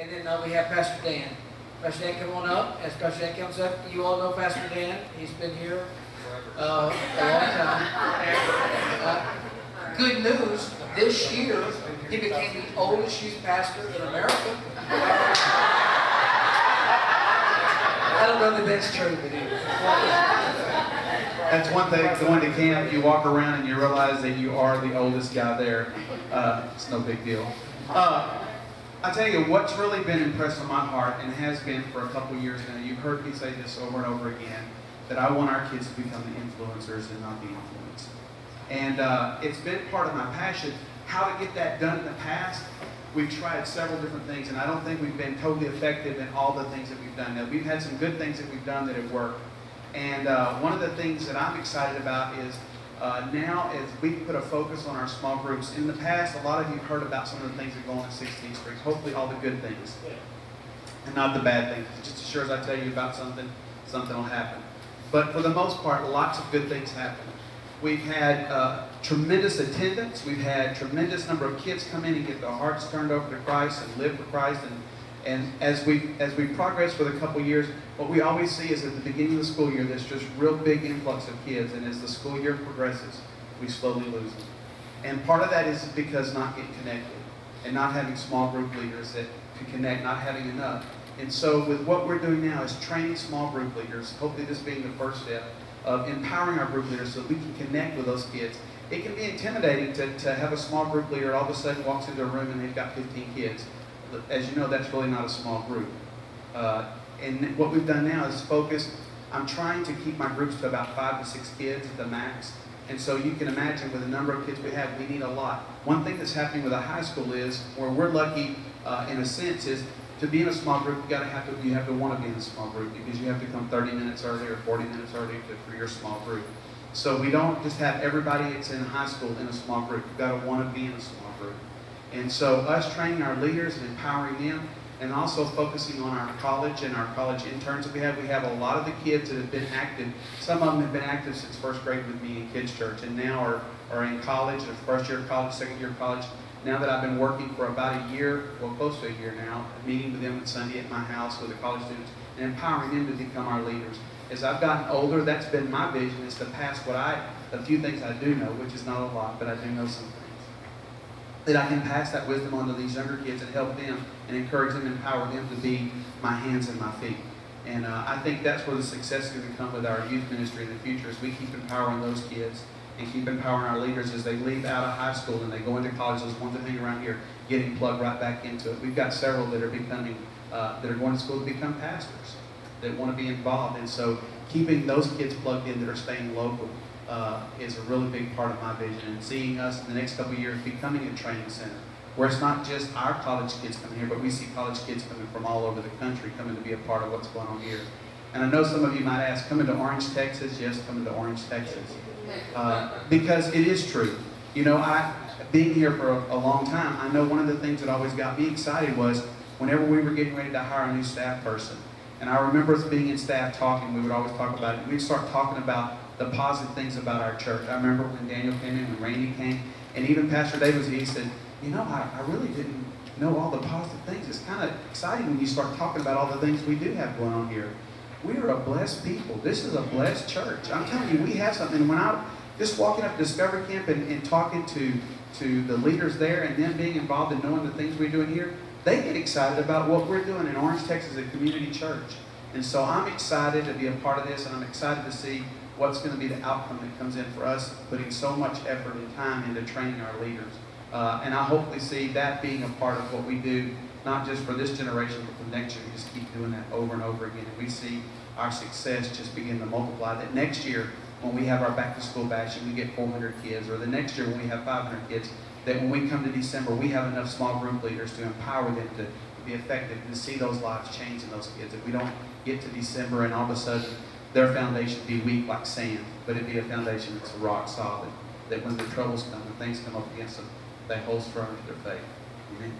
And then we have Pastor Dan. Pastor Dan, come on up. As Pastor Dan comes up, you all know Pastor Dan. He's been here a long time. Good news, this year he became the oldest youth pastor in America. I don't know that that's true, but it is. That's one thing, going to camp, you walk around and you realize that you are the oldest guy there. It's no big deal. I tell you, what's really been impressed on my heart, and has been for a couple years now, you've heard me say this over and over again, that I want our kids to become the influencers and not the influenced. And it's been part of my passion. How to get that done in the past, we've tried several different things, and I don't think we've been totally effective in all the things that we've done. Now, we've had some good things that we've done that have worked. And one of the things that I'm excited about is now as we put a focus on our small groups. In the past, a lot of you have heard about some of the things that go on at 16th Street. Hopefully all the good things and not the bad things. Just as sure as I tell you about something, something will happen. But for the most part, lots of good things happen. We've had tremendous attendance. We've had tremendous number of kids come in and get their hearts turned over to Christ and live for Christ. And as we progress for a couple years, what we always see is at the beginning of the school year, there's just real big influx of kids. And as the school year progresses, we slowly lose them. And part of that is because not getting connected and not having small group leaders that can connect, not having enough. And so with what we're doing now is training small group leaders, hopefully this being the first step of empowering our group leaders so that we can connect with those kids. It can be intimidating to have a small group leader all of a sudden walks into a room and they've got 15 kids. As you know, that's really not a small group. And what we've done now is focus. I'm trying to keep my groups to about 5 to 6 kids at the max. And so you can imagine with the number of kids we have, we need a lot. One thing that's happening with a high school is, where we're lucky in a sense, is to be in a small group, you have to want to be in a small group, because you have to come 30 minutes early or 40 minutes early for your small group. So we don't just have everybody that's in high school in a small group. You've got to want to be in a small group. And so us training our leaders and empowering them, and also focusing on our college and our college interns that we have a lot of the kids that have been active. Some of them have been active since first grade with me in kids church, and now are in college, or first year of college, second year of college. Now that I've been working for about a year, well, close to a year now, meeting with them on Sunday at my house with the college students and empowering them to become our leaders. As I've gotten older, that's been my vision, is to pass the few things I do know, which is not a lot, but I do know some things, that I can pass that wisdom on to these younger kids and help them and encourage them and empower them to be my hands and my feet. And I think that's where the success is going to come with our youth ministry in the future, as we keep empowering those kids and keep empowering our leaders as they leave out of high school and they go into college. Those ones that hang around here, getting plugged right back into it. We've got several that are becoming, that are going to school to become pastors, that want to be involved. And so keeping those kids plugged in that are staying local is a really big part of my vision. And seeing us in the next couple of years becoming a training center, where it's not just our college kids coming here, but we see college kids coming from all over the country coming to be a part of what's going on here. And I know some of you might ask, coming to Orange, Texas? Yes, coming to Orange, Texas. Because it is true. You know, being here for a long time, I know one of the things that always got me excited was whenever we were getting ready to hire a new staff person. And I remember us being in staff talking, we would always talk about it. We'd start talking about the positive things about our church. I remember when Daniel came in, when Randy came, and even Pastor Davis, he said, you know, I really didn't know all the positive things. It's kind of exciting when you start talking about all the things we do have going on here. We are a blessed people. This is a blessed church. I'm telling you, we have something. When I just walking up to Discovery Camp and talking to the leaders there, and them being involved in knowing the things we're doing here, they get excited about what we're doing in Orange, Texas, a community church. And so I'm excited to be a part of this, and I'm excited to see what's going to be the outcome that comes in for us putting so much effort and time into training our leaders. And I hopefully see that being a part of what we do, not just for this generation, but for next year. We just keep doing that over and over again. And we see our success just begin to multiply. That next year, when we have our back to school bash and we get 400 kids, or the next year when we have 500 kids, that when we come to December, we have enough small group leaders to empower them to be effective and to see those lives change in those kids. If we don't get to December and all of a sudden their foundation be weak like sand, but it be a foundation that's rock solid, that when the troubles come and things come up against them, they hold firm to their faith. Amen.